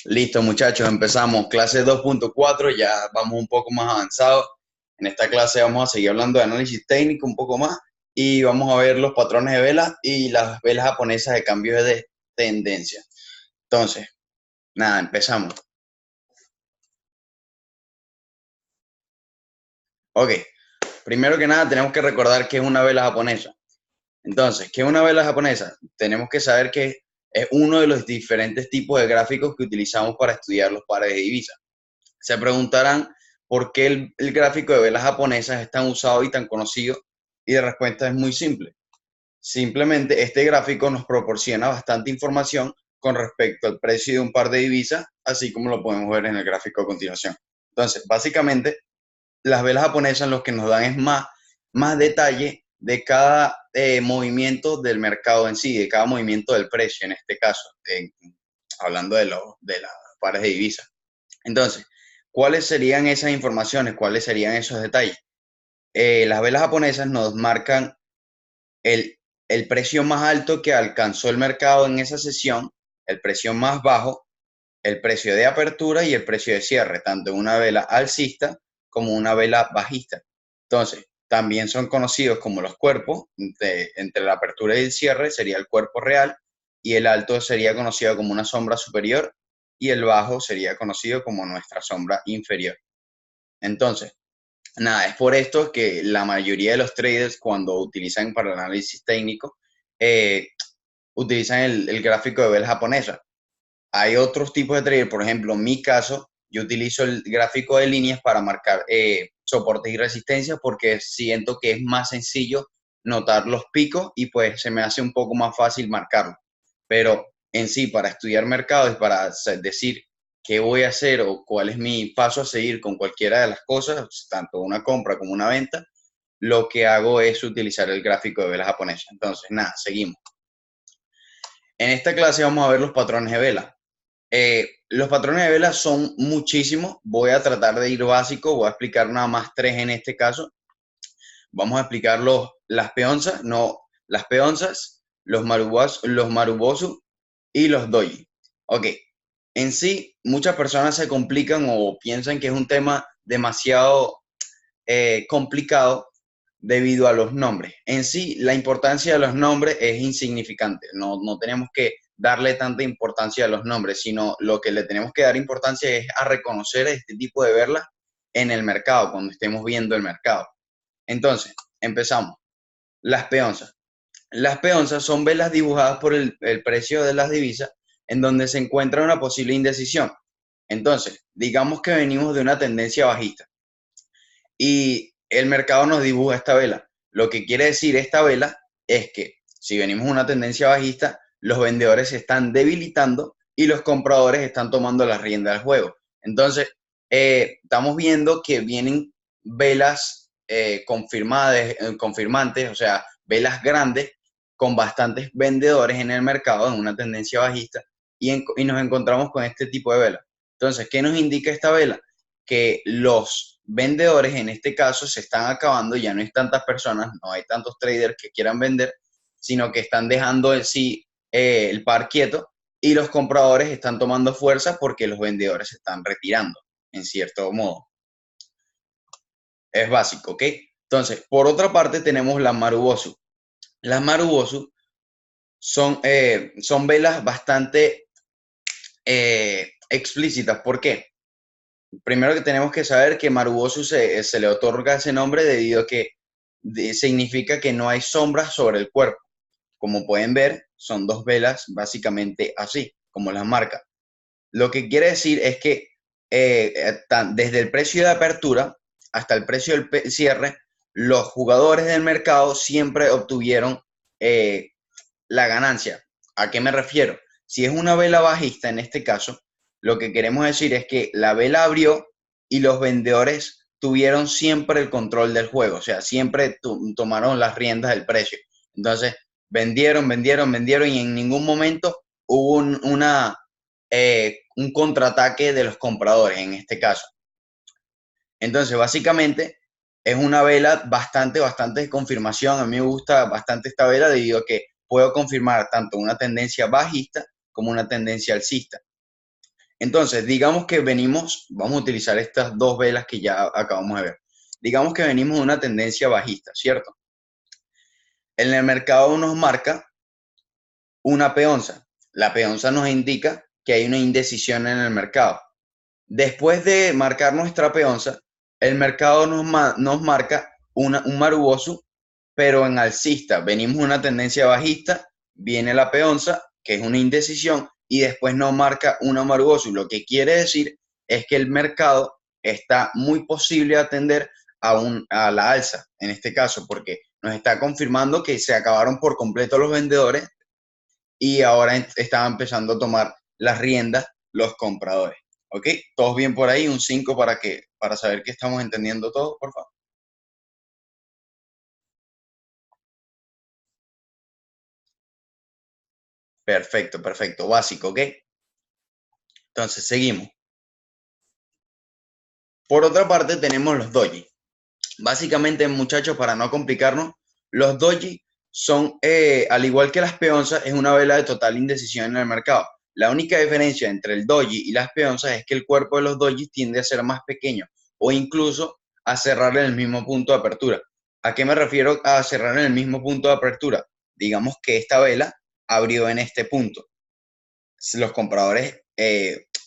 Listo, muchachos, empezamos. Clase 2.4, ya vamos un poco más avanzados. En esta clase vamos a seguir hablando de análisis técnico un poco más y vamos a ver los patrones de velas y las velas japonesas de cambio de tendencia. Entonces, nada, empezamos. Ok, primero que nada tenemos que recordar que es una vela japonesa. Entonces, ¿qué es una vela japonesa? Tenemos que saber que es uno de los diferentes tipos de gráficos que utilizamos para estudiar los pares de divisas. Se preguntarán por qué el gráfico de velas japonesas es tan usado y tan conocido, y la respuesta es muy simple. Simplemente este gráfico nos proporciona bastante información con respecto al precio de un par de divisas, así como lo podemos ver en el gráfico a continuación. Entonces, básicamente, las velas japonesas lo que nos dan es más detalle de cada movimiento del mercado en sí, de cada movimiento del precio, en este caso, hablando de las pares de divisas. Entonces, ¿cuáles serían esas informaciones? ¿Cuáles serían esos detalles? Las velas japonesas nos marcan el, el precio más alto que alcanzó el mercado en esa sesión, el precio más bajo, el precio de apertura y el precio de cierre, tanto en una vela alcista como una vela bajista. Entonces, también son conocidos como los cuerpos, entre la apertura y el cierre sería el cuerpo real, y el alto sería conocido como una sombra superior y el bajo sería conocido como nuestra sombra inferior. Entonces, nada, es por esto que la mayoría de los traders cuando utilizan para el análisis técnico, eh, utilizan el gráfico de velas japonesa. Hay otros tipos de trader, por ejemplo, en mi caso, yo utilizo el gráfico de líneas para marcar soportes y resistencias porque siento que es más sencillo notar los picos y pues se me hace un poco más fácil marcarlo. Pero en sí, para estudiar mercados y para decir qué voy a hacer o cuál es mi paso a seguir con cualquiera de las cosas, tanto una compra como una venta, lo que hago es utilizar el gráfico de velas japonesa. Entonces, nada, seguimos. En esta clase vamos a ver los patrones de vela. Los patrones de vela son muchísimos. Voy a tratar de ir básico. Voy a explicar nada más tres en este caso. Vamos a explicar las peonzas, no, las peonzas, los marubosu y los doji. Ok, en sí, muchas personas se complican o piensan que es un tema demasiado complicado debido a los nombres. En sí, la importancia de los nombres es insignificante. No tenemos que darle tanta importancia a los nombres, sino lo que le tenemos que dar importancia es a reconocer este tipo de verlas en el mercado, cuando estemos viendo el mercado. Entonces, empezamos. Las peonzas. Las peonzas son velas dibujadas por el precio de las divisas en donde se encuentra una posible indecisión. Entonces, digamos que venimos de una tendencia bajista y el mercado nos dibuja esta vela. Lo que quiere decir esta vela es que si venimos una tendencia bajista, los vendedores se están debilitando y los compradores están tomando las riendas del juego. Entonces, estamos viendo que vienen velas confirmantes, o sea, velas grandes con bastantes vendedores en el mercado en una tendencia bajista y nos encontramos con este tipo de vela. Entonces, ¿qué nos indica esta vela? Que los vendedores en este caso se están acabando, ya no hay tantas personas, no hay tantos traders que quieran vender, sino que están dejando en sí el par quieto y los compradores están tomando fuerza porque los vendedores se están retirando, en cierto modo. Es básico, ¿ok? Entonces, por otra parte tenemos las Marubosu. Las Marubosu son velas bastante explícitas. ¿Por qué? Primero que tenemos que saber que Marubosu se le otorga ese nombre debido a que significa que no hay sombras sobre el cuerpo. Como pueden ver, son dos velas básicamente así, como las marcas. Lo que quiere decir es que desde el precio de apertura hasta el precio del cierre, los jugadores del mercado siempre obtuvieron la ganancia. ¿A qué me refiero? Si es una vela bajista en este caso, lo que queremos decir es que la vela abrió y los vendedores tuvieron siempre el control del juego, o sea, siempre tomaron las riendas del precio. Entonces, vendieron y en ningún momento hubo un contraataque de los compradores en este caso. Entonces, básicamente, es una vela bastante de confirmación. A mí me gusta bastante esta vela debido a que puedo confirmar tanto una tendencia bajista como una tendencia alcista. Entonces, digamos que venimos, vamos a utilizar estas dos velas que ya acabamos de ver. Digamos que venimos de una tendencia bajista, ¿cierto? En el mercado nos marca una peonza. La peonza nos indica que hay una indecisión en el mercado. Después de marcar nuestra peonza, el mercado nos marca un Marubozu, pero en alcista. Venimos de una tendencia bajista, viene la peonza, que es una indecisión, y después nos marca una Marubozu. Lo que quiere decir es que el mercado está muy posible atender a la alza, en este caso, porque nos está confirmando que se acabaron por completo los vendedores y ahora estaban empezando a tomar las riendas los compradores. ¿Ok? ¿Todos bien por ahí? Un 5 para saber que estamos entendiendo todo, por favor. Perfecto, perfecto. Básico, ¿ok? Entonces, seguimos. Por otra parte, tenemos los doji. Básicamente, muchachos, para no complicarnos, los doji son, al igual que las peonzas, es una vela de total indecisión en el mercado. La única diferencia entre el doji y las peonzas es que el cuerpo de los doji tiende a ser más pequeño o incluso a cerrar en el mismo punto de apertura. ¿A qué me refiero a cerrar en el mismo punto de apertura? Digamos que esta vela abrió en este punto. Los compradores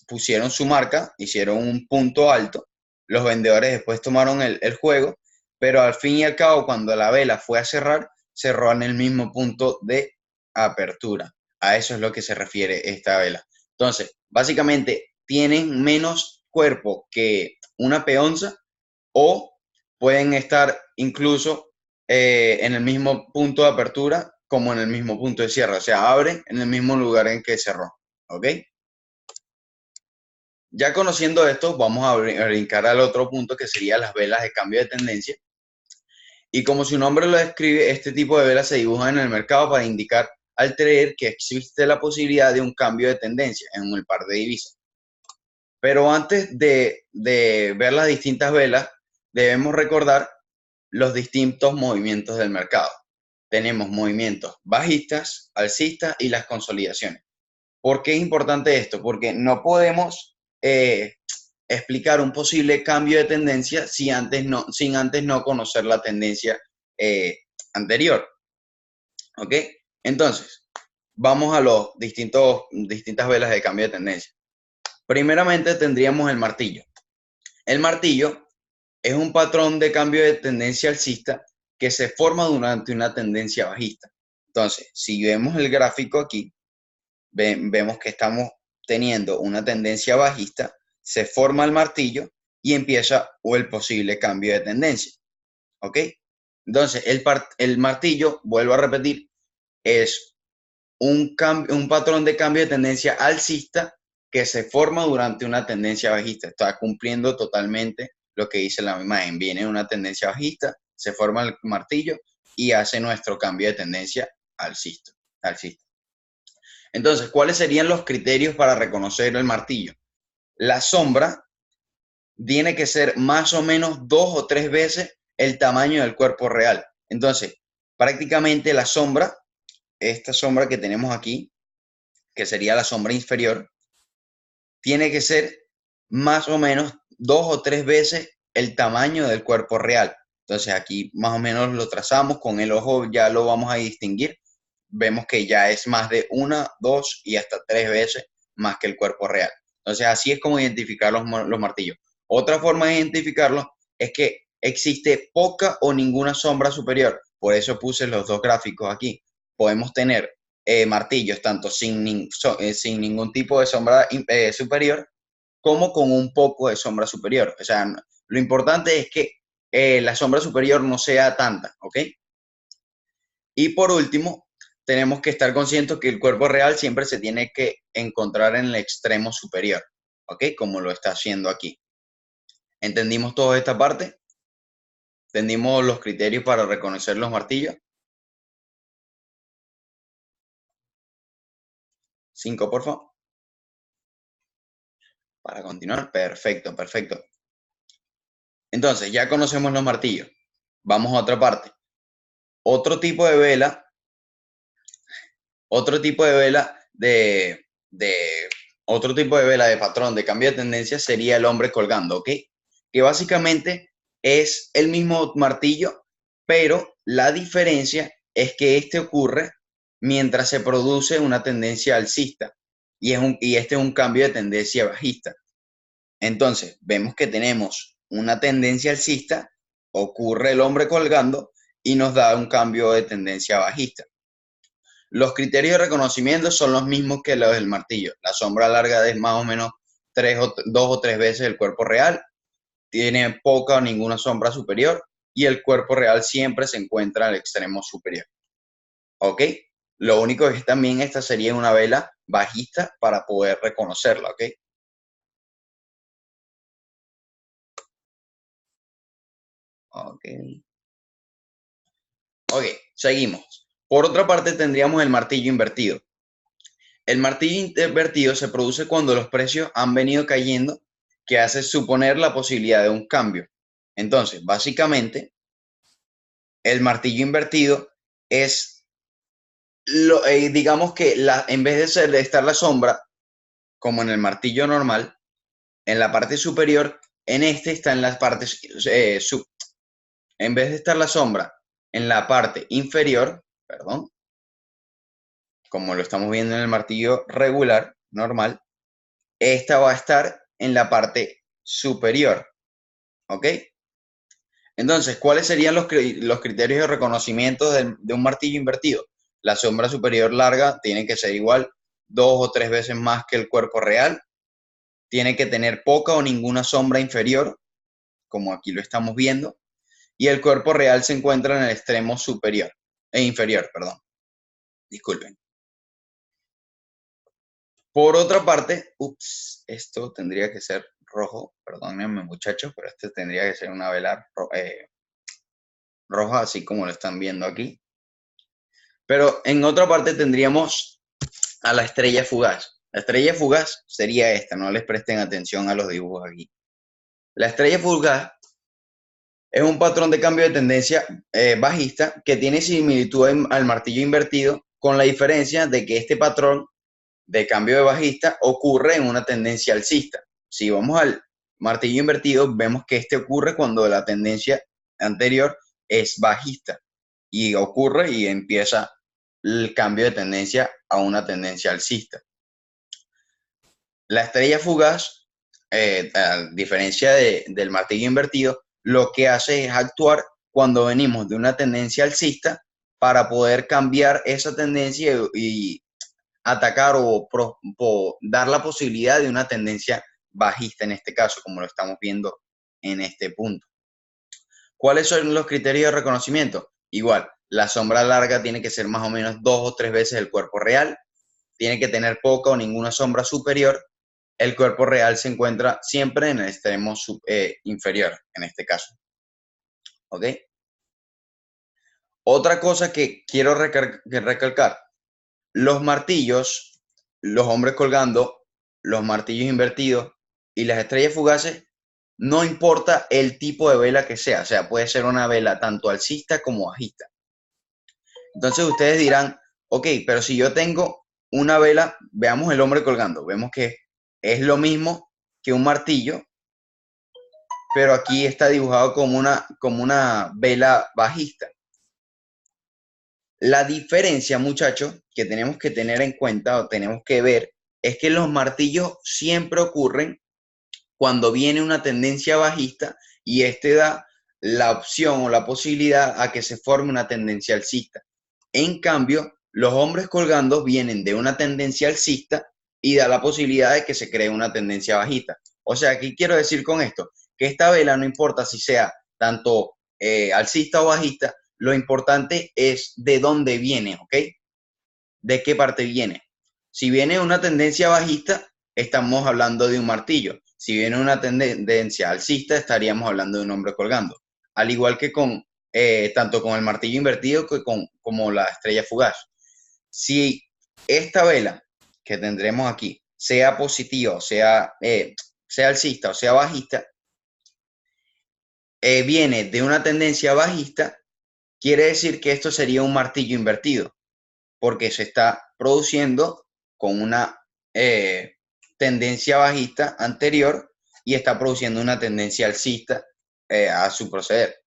pusieron su marca, hicieron un punto alto, los vendedores después tomaron el juego, pero al fin y al cabo, cuando la vela fue a cerrar, cerró en el mismo punto de apertura. A eso es lo que se refiere esta vela. Entonces, básicamente, tienen menos cuerpo que una peonza o pueden estar incluso en el mismo punto de apertura como en el mismo punto de cierre. O sea, abre en el mismo lugar en que cerró. ¿Ok? Ya conociendo esto, vamos a brincar al otro punto que sería las velas de cambio de tendencia. Y como su nombre lo describe, este tipo de velas se dibujan en el mercado para indicar al trader que existe la posibilidad de un cambio de tendencia en el par de divisas. Pero antes de ver las distintas velas, debemos recordar los distintos movimientos del mercado. Tenemos movimientos bajistas, alcistas y las consolidaciones. ¿Por qué es importante esto? Porque no podemos explicar un posible cambio de tendencia sin antes no conocer la tendencia anterior. ¿Ok? Entonces, vamos a los distintas velas de cambio de tendencia. Primeramente tendríamos el martillo. El martillo es un patrón de cambio de tendencia alcista que se forma durante una tendencia bajista. Entonces, si vemos el gráfico aquí, vemos que estamos teniendo una tendencia bajista, se forma el martillo y empieza el posible cambio de tendencia. ¿Ok? Entonces, el martillo, vuelvo a repetir, es un patrón de cambio de tendencia alcista que se forma durante una tendencia bajista. Está cumpliendo totalmente lo que dice la imagen. Viene una tendencia bajista, se forma el martillo y hace nuestro cambio de tendencia alcista. Entonces, ¿cuáles serían los criterios para reconocer el martillo? La sombra tiene que ser más o menos 2 o 3 veces el tamaño del cuerpo real. Entonces, prácticamente la sombra, esta sombra que tenemos aquí, que sería la sombra inferior, tiene que ser más o menos 2 o 3 veces el tamaño del cuerpo real. Entonces aquí más o menos lo trazamos, con el ojo ya lo vamos a distinguir. Vemos que ya es más de 1, 2 y hasta 3 veces más que el cuerpo real. Entonces así es como identificar los martillos. Otra forma de identificarlos es que existe poca o ninguna sombra superior. Por eso puse los dos gráficos aquí. Podemos tener martillos tanto sin ningún tipo de sombra superior como con un poco de sombra superior. O sea, lo importante es que la sombra superior no sea tanta, ¿ok? Y por último, tenemos que estar conscientes que el cuerpo real siempre se tiene que encontrar en el extremo superior, ¿ok? Como lo está haciendo aquí. ¿Entendimos toda esta parte? ¿Entendimos los criterios para reconocer los martillos? 5, por favor. Para continuar, perfecto, perfecto. Entonces, ya conocemos los martillos. Vamos a otra parte. Otro tipo de vela, otro tipo de vela de Otro tipo de vela de patrón de cambio de tendencia sería el hombre colgando, ¿ok? Que básicamente es el mismo martillo, pero la diferencia es que este ocurre mientras se produce una tendencia alcista y este es un cambio de tendencia bajista. Entonces, vemos que tenemos una tendencia alcista, ocurre el hombre colgando y nos da un cambio de tendencia bajista. Los criterios de reconocimiento son los mismos que los del martillo. La sombra larga es más o menos 2 o 3 veces el cuerpo real, tiene poca o ninguna sombra superior y el cuerpo real siempre se encuentra al extremo superior. ¿Ok? Lo único es que también esta sería una vela bajista para poder reconocerla, ¿ok? Ok. Ok, seguimos. Por otra parte tendríamos el martillo invertido. El martillo invertido se produce cuando los precios han venido cayendo, que hace suponer la posibilidad de un cambio. Entonces, básicamente, el martillo invertido es, digamos que en vez de estar la sombra, como en el martillo normal, en la parte superior, en este está en las partes, en vez de estar la sombra en la parte inferior, perdón, como lo estamos viendo en el martillo regular, normal, esta va a estar en la parte superior, ¿ok? Entonces, ¿cuáles serían los criterios de reconocimiento de un martillo invertido? La sombra superior larga tiene que ser igual 2 o 3 veces más que el cuerpo real, tiene que tener poca o ninguna sombra inferior, como aquí lo estamos viendo, y el cuerpo real se encuentra en el extremo superior, inferior, perdón, disculpen. Por otra parte, esto tendría que ser rojo, perdónenme muchachos, pero este tendría que ser una vela roja, así como lo están viendo aquí. Pero en otra parte tendríamos a la estrella fugaz. La estrella fugaz sería esta, no les presten atención a los dibujos aquí. La estrella fugaz es un patrón de cambio de tendencia bajista que tiene similitud al martillo invertido, con la diferencia de que este patrón de cambio de bajista ocurre en una tendencia alcista. Si vamos al martillo invertido, vemos que este ocurre cuando la tendencia anterior es bajista y ocurre y empieza el cambio de tendencia a una tendencia alcista. La estrella fugaz, a diferencia del martillo invertido, lo que hace es actuar cuando venimos de una tendencia alcista para poder cambiar esa tendencia y atacar o dar la posibilidad de una tendencia bajista en este caso, como lo estamos viendo en este punto. ¿Cuáles son los criterios de reconocimiento? Igual, la sombra larga tiene que ser más o menos 2 o 3 veces el cuerpo real, tiene que tener poca o ninguna sombra superior, el cuerpo real se encuentra siempre en el extremo inferior, en este caso. ¿Ok? Otra cosa que quiero recalcar, los martillos, los hombres colgando, los martillos invertidos y las estrellas fugaces, no importa el tipo de vela que sea, o sea, puede ser una vela tanto alcista como bajista. Entonces ustedes dirán, ok, pero si yo tengo una vela, veamos el hombre colgando, vemos que es lo mismo que un martillo, pero aquí está dibujado como una vela bajista. La diferencia, muchachos, que tenemos que tener en cuenta o tenemos que ver es que los martillos siempre ocurren cuando viene una tendencia bajista y este da la opción o la posibilidad a que se forme una tendencia alcista. En cambio, los hombres colgando vienen de una tendencia alcista y da la posibilidad de que se cree una tendencia bajista. O sea, ¿qué quiero decir con esto? Que esta vela no importa si sea tanto alcista o bajista, lo importante es de dónde viene, ¿ok? ¿De qué parte viene? Si viene una tendencia bajista, estamos hablando de un martillo. Si viene una tendencia alcista, estaríamos hablando de un hombre colgando. Al igual que tanto con el martillo invertido como la estrella fugaz. Si esta vela que tendremos aquí, sea positiva, sea alcista o sea bajista, viene de una tendencia bajista, quiere decir que esto sería un martillo invertido, porque se está produciendo con una tendencia bajista anterior y está produciendo una tendencia alcista a su proceder.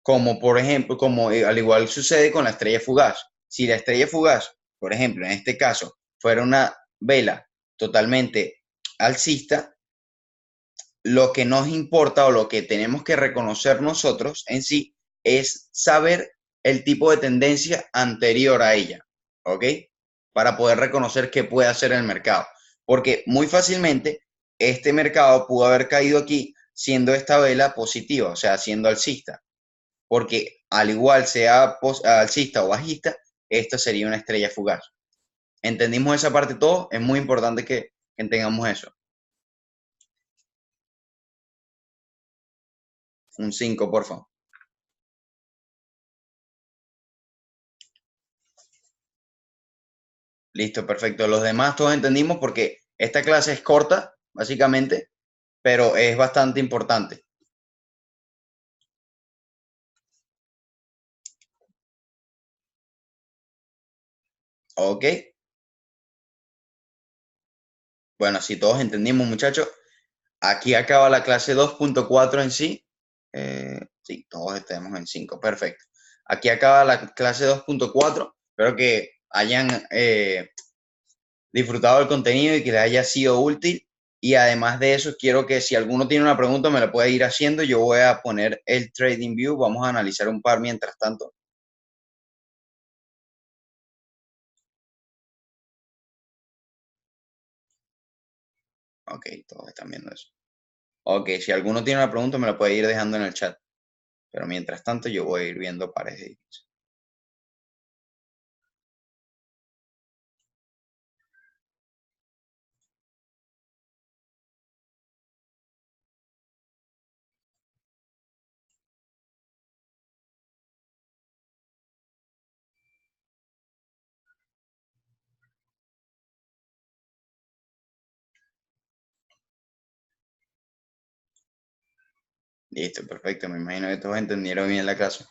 Como por ejemplo, como al igual sucede con la estrella fugaz. Si la estrella fugaz, por ejemplo, en este caso, fuera una vela totalmente alcista, lo que nos importa o lo que tenemos que reconocer nosotros en sí es saber el tipo de tendencia anterior a ella, ¿ok? Para poder reconocer qué puede hacer el mercado. Porque muy fácilmente este mercado pudo haber caído aquí siendo esta vela positiva, o sea, siendo alcista. Porque al igual sea alcista o bajista, esta sería una estrella fugaz. ¿Entendimos esa parte todo? Es muy importante que entendamos eso. Un 5, por favor. Listo, perfecto. Los demás todos entendimos porque esta clase es corta, básicamente, pero es bastante importante. ¿Ok? Bueno, si todos entendimos, muchachos, aquí acaba la clase 2.4 en sí. Sí, todos estemos en 5. Perfecto. Aquí acaba la clase 2.4. Espero que hayan disfrutado del contenido y que les haya sido útil. Y además de eso, quiero que si alguno tiene una pregunta me la puede ir haciendo. Yo voy a poner el Trading View. Vamos a analizar un par mientras tanto. Ok, todos están viendo eso. Ok, si alguno tiene una pregunta me la puede ir dejando en el chat. Pero mientras tanto yo voy a ir viendo pares de divisas. Listo, perfecto. Me imagino que todos entendieron bien la clase.